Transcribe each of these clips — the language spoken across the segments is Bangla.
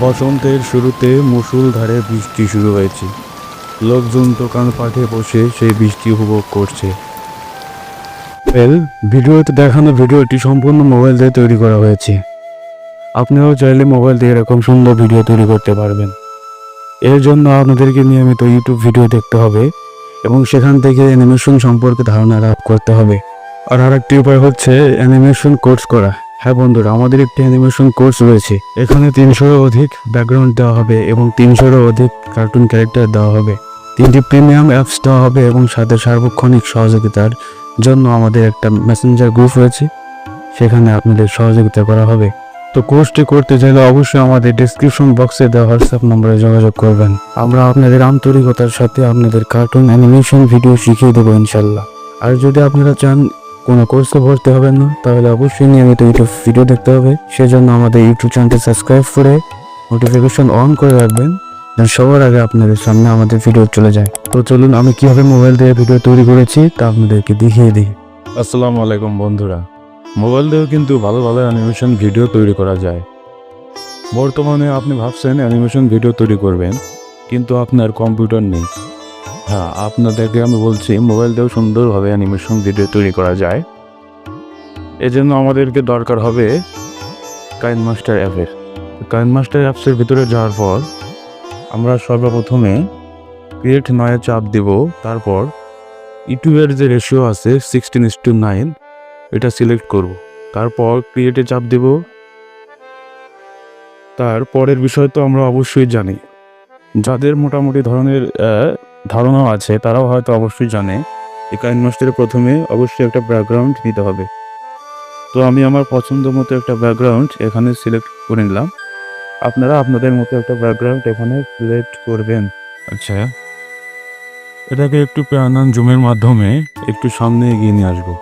বসন্তের শুরুতে মুষলধারে বৃষ্টি শুরু হয়েছে। লোকজন দোকানপাটে বসে সেই বৃষ্টি উপভোগ করছে। ভিডিওতে দেখানো ভিডিওটি সম্পূর্ণ মোবাইল দিয়ে তৈরি করা হয়েছে। আপনিও চাইলে মোবাইল দিয়ে এরকম সুন্দর ভিডিও তৈরি করতে পারবেন। এর জন্য আপনাদেরকে নিয়মিত ইউটিউব ভিডিও দেখতে হবে এবং সেখান থেকে অ্যানিমেশন সম্পর্কে ধারণা লাভ করতে হবে। আর আরেকটি উপায় হচ্ছে অ্যানিমেশন কোর্স করা। হ্যাঁ বন্ধুরা, আমাদের একটি অ্যানিমেশন কোর্স রয়েছে। এখানে 300-এরও অধিক ব্যাকগ্রাউন্ড দেওয়া হবে এবং 300-এরও অধিক কার্টুন ক্যারেক্টার দেওয়া হবে। 3টি প্রিমিয়াম অ্যাপস দেওয়া হবে এবং সাথে সার্বক্ষণিক সহযোগিতার জন্য আমাদের একটা মেসেঞ্জার গ্রুপ রয়েছে, সেখানে আপনাদের সহযোগিতা করা হবে। তো কোর্সটি করতে চাইলে অবশ্যই আমাদের ডেসক্রিপশন বক্সে দেওয়া হোয়াটসঅ্যাপ নম্বরে যোগাযোগ করবেন। আমরা আপনাদের আন্তরিকতার সাথে আপনাদের কার্টুন অ্যানিমেশন ভিডিও শিখিয়ে দেবো ইনশাল্লাহ। আর যদি আপনারা চান কোনো কোর্সে ভর্তি হবেন না, তাহলে অবশ্যই নিয়মিত ইউটিউব ভিডিও দেখতে হবে। সেজন্য আমাদের ইউটিউব চ্যানেলটি সাবস্ক্রাইব করে নোটিফিকেশন অন করে রাখবেন, যেন সবার আগে আপনাদের সামনে আমাদের ভিডিও চলে যায়। তো চলুন আমি কিভাবে মোবাইল দিয়ে ভিডিও তৈরি করেছি তা আপনাদেরকে দেখিয়ে দিই। আসসালামু আলাইকুম বন্ধুরা, মোবাইল দিয়েও কিন্তু ভালো ভালো অ্যানিমেশন ভিডিও তৈরি করা যায়। বর্তমানে আপনি ভাবছেন অ্যানিমেশন ভিডিও তৈরি করবেন, কিন্তু আপনার কম্পিউটার নেই। হ্যাঁ, আপনাদেরকে আমি বলছি মোবাইল দিয়েও সুন্দরভাবে অ্যানিমেশন ভিডিও তৈরি করা যায়। এজন্য আমাদেরকে দরকার হবে কাইনমাস্টার অ্যাপের। কাইনমাস্টার অ্যাপসের ভিতরে যাওয়ার পর আমরা সর্বপ্রথমে ক্রিয়েট 9-এ চাপ দিব। তারপর ইউটিউবের যে রেশিও আছে 16:9 এটা সিলেক্ট করব। তারপর ক্রিয়েটে চাপ দেব। তারপরের বিষয় তো আমরা অবশ্যই জানি, যাদের মোটামুটি ধরনের ধারণা আছে তারাও হয়তো অবশ্যই জানে এই কাইনমাস্টারে প্রথমে অবশ্যই একটা ব্যাকগ্রাউন্ড নিতে হবে। তো আমি আমার পছন্দ মতো একটা ব্যাকগ্রাউন্ড এখানে সিলেক্ট করে নিলাম। আপনারা আপনাদের মতো একটা ব্যাকগ্রাউন্ড এখানে সিলেক্ট করবেন। আচ্ছা, এটাকে একটু প্যান জুমের মাধ্যমে একটু সামনে এগিয়ে নিয়ে আসবো।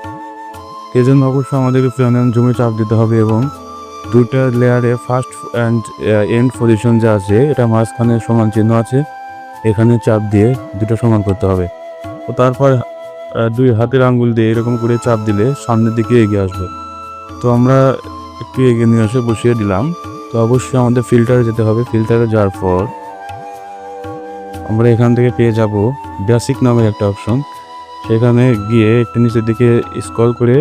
এজন্য অবশ্যই আমাদেরকে প্যান জুমে চাপ দিতে হবে এবং দুটা লেয়ারে ফার্স্ট অ্যান্ড এন্ড পজিশন যা আছে এটা মাঝখানে সমান চিহ্ন আছে, এখানে চাপ দিয়ে দুটো সমান করতে হবে। তো তারপর 2 হাতের আঙ্গুল দিয়ে এরকম করে চাপ দিলে সামনের দিকে এগিয়ে আসবে। তো আমরা একটু এগিয়ে নিয়ে এসে বসিয়ে দিলাম। তো অবশ্যই আমাদের ফিল্টারে যেতে হবে। ফিল্টারে যাওয়ার পর আমরা এখান থেকে পেয়ে যাব বেসিক নামের একটা অপশন। সেখানে গিয়ে একটু নিচের দিকে স্ক্রল করে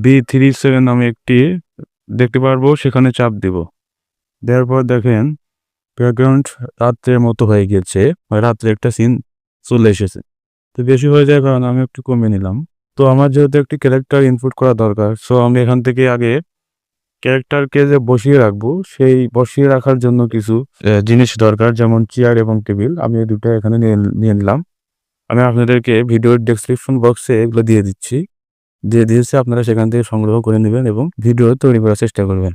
B37 নামে একটি দেখতে পারবো, সেখানে চাপ দিব। দেওয়ার পর দেখেন ব্যাকগ্রাউন্ড রাত্রের মতো হয়ে গিয়েছে, রাত্রে একটা সিন চলে এসেছে। তো বেশি হয়ে যায় কারণ আমি একটু কমিয়ে নিলাম। তো আমার যেহেতু একটি ক্যারেক্টার ইনপুট করা দরকার, সো আমি এখান থেকে আগে ক্যারেক্টারকে যে বসিয়ে রাখবো, সেই বসিয়ে রাখার জন্য কিছু জিনিস দরকার, যেমন চেয়ার এবং টেবিল। আমি এই দুটো এখানে নিয়ে নিলাম। আমি আপনাদেরকে ভিডিওর ডেসক্রিপশন বক্সে এগুলো দিয়ে দিয়েছি, আপনারা সেখান থেকে সংগ্রহ করে নেবেন এবং ভিডিও তৈরি করার চেষ্টা করবেন।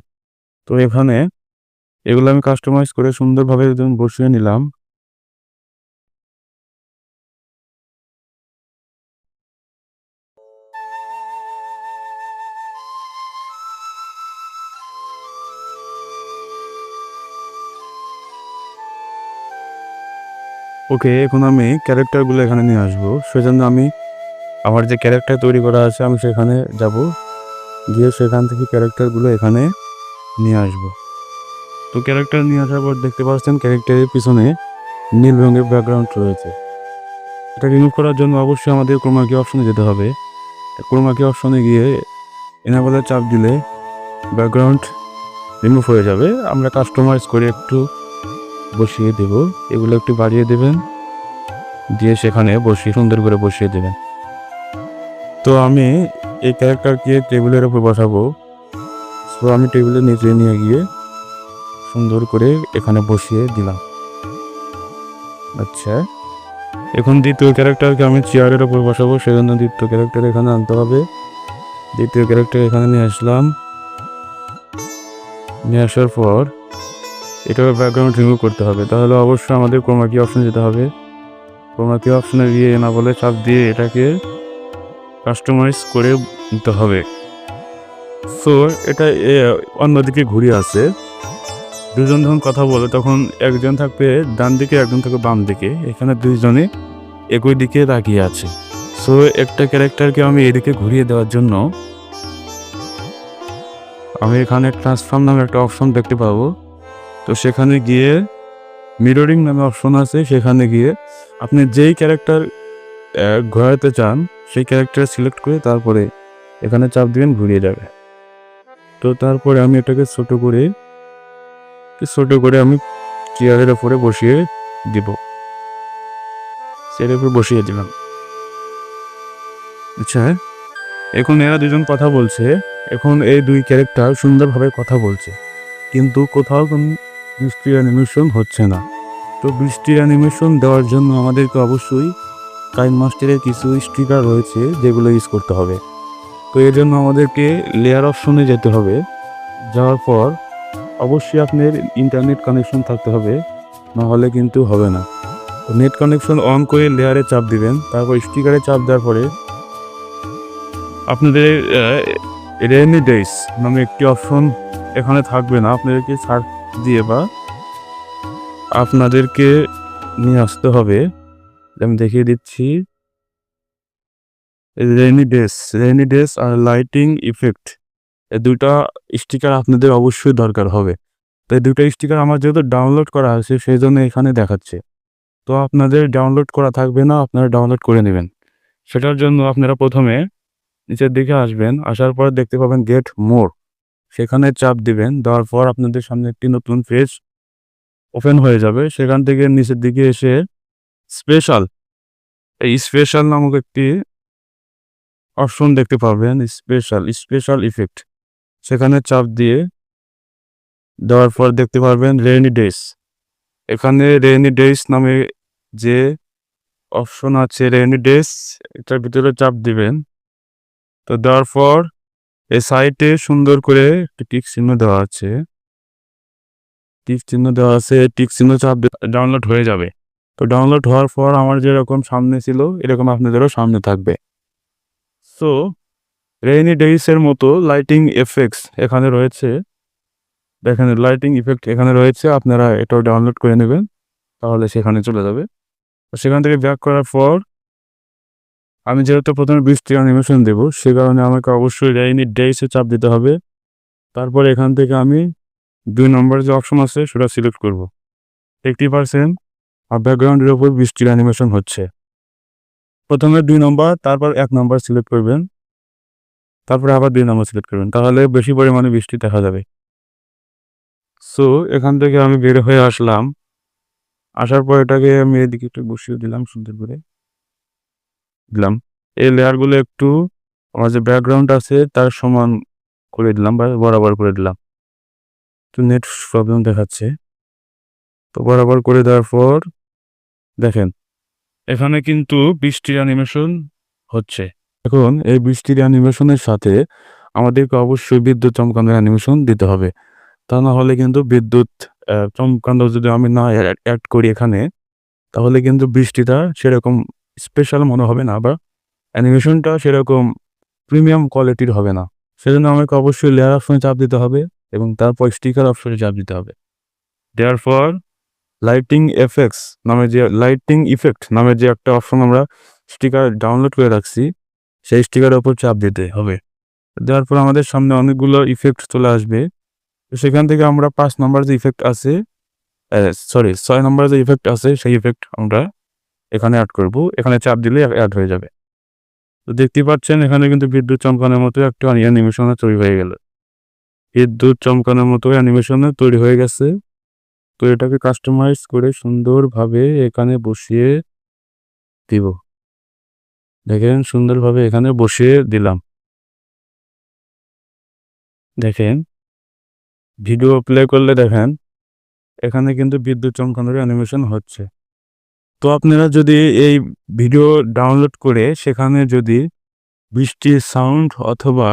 তো এখানে এগুলো আমি কাস্টমাইজ করে সুন্দরভাবে বসিয়ে নিলাম। ওকে, এখন আমি ক্যারেক্টারগুলো এখানে নিয়ে আসবো। সেজন্য আমি আমার যে ক্যারেক্টার তৈরি করা আছে আমি সেখানে যাব, গিয়ে সেখান থেকে ক্যারেক্টারগুলো এখানে নিয়ে আসব। তো ক্যারেক্টার নিয়ে আসার পর দেখতে পাচ্ছেন ক্যারেক্টারের পিছনে নীল রঙের ব্যাকগ্রাউন্ড রয়েছে। এটা রিমুভ করার জন্য অবশ্যই আমাদের ক্রোমা কি অপশনে যেতে হবে। ক্রোমা কি অপশনে গিয়ে এনাবেলে চাপ দিলে ব্যাকগ্রাউন্ড রিমুভ হয়ে যাবে। আমরা কাস্টমাইজ করে একটু বসিয়ে দেব। এগুলো একটু বাড়িয়ে দেবেন, দিয়ে সেখানে সুন্দর করে বসিয়ে দেবেন। তো আমি এই ক্যারেক্টারকে টেবিলের উপর বসাবো। তো আমি টেবিলের নিচে নিয়ে গিয়ে সুন্দর করে এখানে বসিয়ে দিলাম। আচ্ছা, এখন দ্বিতীয় ক্যারেক্টারকে আমি চেয়ারের উপর বসাবো, সেজন্য দ্বিতীয় ক্যারেক্টার এখানে আনতে হবে। দ্বিতীয় ক্যারেক্টার এখানে নিয়ে আসলাম। নিয়ে আসার পর এটাকে ব্যাকগ্রাউন্ড রিমুভ করতে হবে। তাহলে অবশ্যই আমাদের ক্রোমা কি অপশনে যেতে হবে। ক্রোমা কি অপশনে গিয়ে না বলে চাপ দিয়ে এটাকে কাস্টমাইজ করে নিতে হবে। সো এটা অন্যদিকে ঘুরিয়ে আছে। দুজন যখন কথা বলে তখন একজন থাকবে ডান দিকে, একজন থাকবে বাম দিকে। এখানে দুইজনে একই দিকে তাকিয়ে আছে। সো একটা ক্যারেক্টারকে আমি এদিকে ঘুরিয়ে দেওয়ার জন্য আমি এখানে ট্রান্সফর্ম নামে একটা অপশন দেখতে পাবো। তো সেখানে গিয়ে মিররিং নামে অপশন আছে, সেখানে গিয়ে আপনি যেই ক্যারেক্টার ঘোরাতে চান সেই ক্যারেক্টার সিলেক্ট করে তারপরে এখানে চাপ দিবেন, ঘুরিয়ে যাবে। তো তারপরে আমি এটাকে ছোট করে আমি চেয়ারের উপরে বসিয়ে দিব, চেয়ারের উপরে বসিয়ে দিলাম। আচ্ছা, এখন এরা দুজন কথা বলছে, এখন এই দুই ক্যারেক্টার সুন্দরভাবে কথা বলছে, কিন্তু কোথাও কোনো বৃষ্টির অ্যানিমেশন হচ্ছে না। তো বৃষ্টির অ্যানিমেশন দেওয়ার জন্য আমাদেরকে অবশ্যই কাইনমাস্টারের কিছু স্টিকার রয়েছে যেগুলো ইউজ করতে হবে। তো এর জন্য আমাদেরকে লেয়ার অপশনে যেতে হবে। যাওয়ার পর অবশ্যই আপনার ইন্টারনেট কানেকশন থাকতে হবে, নাহলে কিন্তু হবে না। তো নেট কানেকশন অন করে লেয়ারে চাপ দিবেন, তারপর স্টিকারে চাপ দেওয়ার পরে আপনাদের রেনি ডেইস নামে একটি অপশন এখানে থাকবে না, আপনাদেরকে সার্চ দিয়ে বা আপনাদেরকে নিয়ে আসতে হবে। আমি দেখিয়ে দিচ্ছি, রেনি ডেস আর লাইটিং ইফেক্ট, এই দুটা স্টিকার আপনাদের অবশ্যই দরকার হবে। তো এই দুটো স্টিকার আমার যেহেতু ডাউনলোড করা আছে সেই জন্য এখানে দেখাচ্ছে। তো আপনাদের ডাউনলোড করা থাকবে না, আপনারা ডাউনলোড করে নেবেন। সেটার জন্য আপনারা প্রথমে নিচের দিকে আসবেন, আসার পর দেখতে পাবেন গেট মোর, সেখানে চাপ দিবেন। দেওয়ার পর আপনাদের সামনে একটি নতুন পেজ ওপেন হয়ে যাবে। সেখান থেকে নিচের দিকে এসে স্পেশাল নামক একটি অপশন দেখতে পাবেন, স্পেশাল ইফেক্ট, সেখানে চাপ দেওয়ার পর দেখতে পারবেন রেইনি ডেজ। এখানে রেইনি ডেজ নামে যে অপশন আছে, রেইনি ডেজ, এটার ভিতরে চাপ দিবেন। তো দেওয়ার পর এই সাইটে সুন্দর করে একটি টিক চিহ্ন দেওয়া আছে, টিক চিহ্ন চাপ ডাউনলোড হয়ে যাবে। তো ডাউনলোড হওয়ার পর আমার যেরকম সামনে ছিল এরকম আপনাদেরও সামনে থাকবে। সো রেইনি ডেইসের মতো লাইটিং এফেক্টস এখানে রয়েছে, দেখেন লাইটিং ইফেক্ট এখানে রয়েছে, আপনারা এটাও ডাউনলোড করে নেবেন, তাহলে সেখানে চলে যাবে। তো সেখান থেকে ব্যাক করার পর আমি যেহেতু প্রথমে বৃষ্টির অ্যানিমেশন দেবো, সে কারণে আমাকে অবশ্যই রেইনি ডেইসে চাপ দিতে হবে। তারপর এখান থেকে আমি 2 নম্বর যে অপশন আছে সেটা সিলেক্ট করব। 80% আর ব্যাকগ্রাউন্ডের উপর বৃষ্টির অ্যানিমেশন হচ্ছে। প্রথমে 2 নম্বর, তারপর 1 নম্বর সিলেক্ট করবেন, তারপরে আবার 2 নম্বর সিলেক্ট করবেন, তাহলে বেশি পরিমাণে বৃষ্টি দেখা যাবে। সো এখান থেকে আমি বের হয়ে আসলাম, আসার পর এটাকে আমি এদিকে একটু বসিয়ে দিলাম, সুন্দর করে দিলাম। এই লেয়ারগুলো একটু আমার যে ব্যাকগ্রাউন্ড আছে তার সমান করে দিলাম বা বরাবর করে দিলাম। তো নেট প্রবলেম দেখাচ্ছে, তো বরাবর করে দেওয়ার পর দেখেন এখানে কিন্তু বৃষ্টির অ্যানিমেশন হচ্ছে। এখন এই বৃষ্টির অ্যানিমেশনের সাথে আমাদেরকে অবশ্যই বিদ্যুৎ চমকানোর অ্যানিমেশন দিতে হবে, তা না হলে কিন্তু বিদ্যুৎ চমকানো যদি আমি না অ্যাড করি এখানে, তাহলে কিন্তু বৃষ্টিটা সেরকম স্পেশাল মনে হবে না বা অ্যানিমেশনটা সেরকম প্রিমিয়াম কোয়ালিটির হবে না। সেজন্য আমাকে অবশ্যই লেয়ার অপশনে চাপ দিতে হবে এবং তারপর স্টিকার অপশনে চাপ দিতে হবে। দেওয়ার পর লাইটিং ইফেক্ট নামে যে একটা অপশন আমরা স্টিকার ডাউনলোড করে রাখছি, সেই স্টিকারের উপর চাপ দিতে হবে। দেওয়ার পর আমাদের সামনে অনেকগুলো ইফেক্ট চলে আসবে। তো সেখান থেকে আমরা 5 নম্বর যে ইফেক্ট আছে, 6 নম্বর যে ইফেক্ট আছে সেই ইফেক্ট আমরা এখানে অ্যাড করব। এখানে চাপ দিলে অ্যাড হয়ে যাবে। তো দেখতে পাচ্ছেন এখানে কিন্তু বিদ্যুৎ চমকানোর মতো একটা অ্যানিমেশন তৈরি হয়ে গেল। বিদ্যুৎ চমকানোর মতো অ্যানিমেশন তৈরি হয়ে গেছে। তো এটাকে কাস্টমাইজ করে সুন্দরভাবে এখানে বসিয়ে দিব। দেখেন সুন্দরভাবে এখানে বসিয়ে দিলাম। দেখেন ভিডিও প্লে করলে দেখেন এখানে কিন্তু বিদ্যুৎ চমকানোর অ্যানিমেশন হচ্ছে। তো আপনারা যদি এই ভিডিও ডাউনলোড করে সেখানে যদি বৃষ্টির সাউন্ড অথবা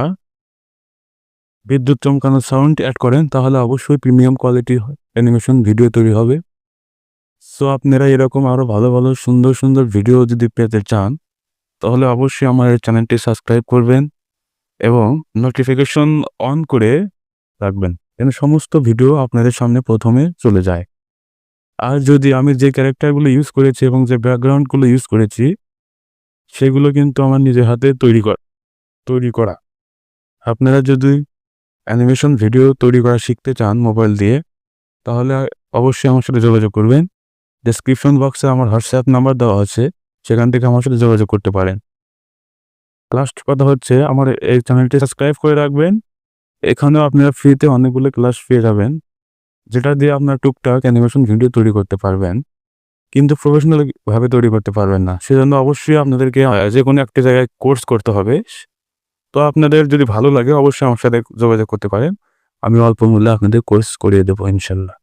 বিদ্যুৎ চমকানোর সাউন্ড অ্যাড করেন, তাহলে অবশ্যই প্রিমিয়াম কোয়ালিটির অ্যানিমেশন ভিডিও তৈরি হবে। সো আপনারা এরকম আরও ভালো ভালো সুন্দর সুন্দর ভিডিও যদি পেতে চান, তাহলে অবশ্যই আমার এই চ্যানেলটি সাবস্ক্রাইব করবেন এবং নোটিফিকেশন অন করে রাখবেন, যেন সমস্ত ভিডিও আপনাদের সামনে প্রথমে চলে যায়। আর যদি আমি যে ক্যারেক্টারগুলো ইউজ করেছি এবং যে ব্যাকগ্রাউন্ডগুলো ইউজ করেছি সেগুলো কিন্তু আমার নিজের হাতে তৈরি করা। আপনারা যদি অ্যানিমেশন ভিডিও তৈরি করা শিখতে চান মোবাইল দিয়ে, তাহলে অবশ্যই আমার সাথে যোগাযোগ করবেন। ডেসক্রিপশন বক্সে আমার হোয়াটসঅ্যাপ নাম্বার দেওয়া আছে, সেখান থেকে আমার সাথে যোগাযোগ করতে পারেন। লাস্ট কথা হচ্ছে, আমার এই চ্যানেলটি সাবস্ক্রাইব করে রাখবেন। এখানেও আপনারা ফ্রিতে অনেকগুলো ক্লাস পেয়ে যাবেন, যেটা দিয়ে আপনার টুকটাক অ্যানিমেশন ভিডিও তৈরি করতে পারবেন, কিন্তু প্রফেশনাল ভাবে তৈরি করতে পারবেন না। সেজন্য অবশ্যই আপনাদেরকে যে কোনো একটা জায়গায় কোর্স করতে হবে। তো আপনাদের যদি ভালো লাগে অবশ্যই আমার সাথে যোগাযোগ করতে পারেন। আমি অল্প মূল্যে আপনাদের কোর্স করিয়ে দেবো ইনশাল্লাহ।